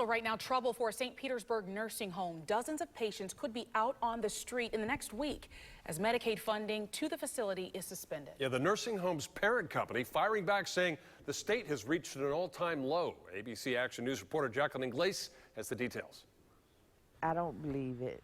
Also right now, trouble for a St. Petersburg nursing home. Dozens of patients could be out on the street in the next week as Medicaid funding to the facility is suspended. Yeah, the nursing home's parent company firing back, saying the state has reached an all-time low. ABC Action News reporter Jacqueline Glace has the details. I don't believe it.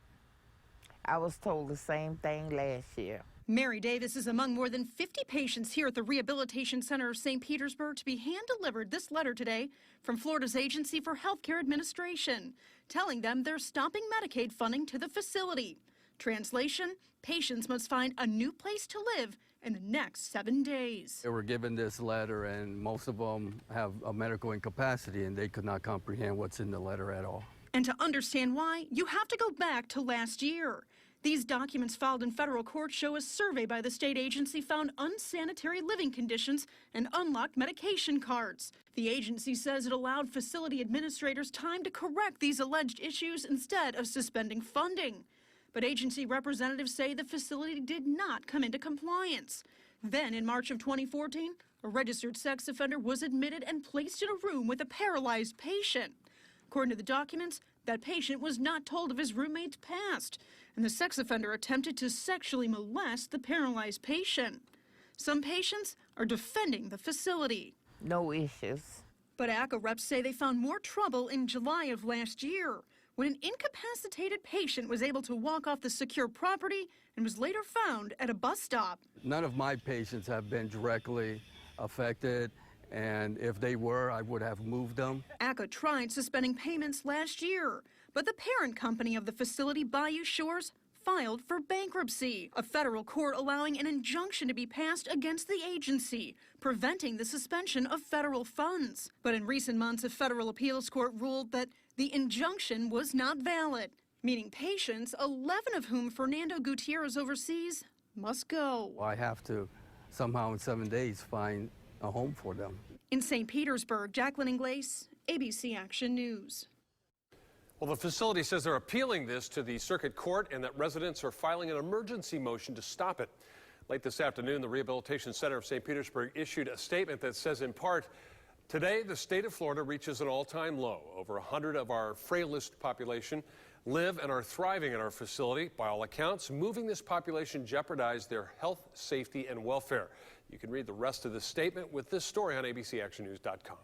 I was told the same thing last year. Mary Davis is among more than 50 patients here at the Rehabilitation Center of St. Petersburg to be hand-delivered this letter today from Florida's Agency for Healthcare Administration, telling them they're stopping Medicaid funding to the facility. Translation, patients must find a new place to live in the next 7 days. They were given this letter, and most of them have a medical incapacity, and they could not comprehend what's in the letter at all. And to understand why, you have to go back to last year. These documents filed in federal court show a survey by the state agency found unsanitary living conditions and unlocked medication cards. The agency says it allowed facility administrators time to correct these alleged issues instead of suspending funding. But agency representatives say the facility did not come into compliance. Then, in March of 2014, a registered sex offender was admitted and placed in a room with a paralyzed patient. According to the documents, that patient was not told of his roommate's past, and the sex offender attempted to sexually molest the paralyzed patient. Some patients are defending the facility. No issues. But ACA reps say they found more trouble in July of last year, when an incapacitated patient was able to walk off the secure property and was later found at a bus stop. None of my patients have been directly affected, and if they were, I would have moved them. ACA tried suspending payments last year, but the parent company of the facility, Bayou Shores, filed for bankruptcy, a federal court allowing an injunction to be passed against the agency, preventing the suspension of federal funds. But in recent months, a federal appeals court ruled that the injunction was not valid, meaning patients, 11 of whom Fernando Gutierrez oversees, must go. I have to somehow in 7 days find a home for them. In St. Petersburg, Jacqueline Glace, ABC Action News. Well, the facility says they're appealing this to the circuit court and that residents are filing an emergency motion to stop it. Late this afternoon, the Rehabilitation Center of St. Petersburg issued a statement that says, in part, today the state of Florida reaches an all-time low. Over 100 of our frailest population live and are thriving in our facility. By all accounts, moving this population jeopardized their health, safety, and welfare. You can read the rest of the statement with this story on abcactionnews.com.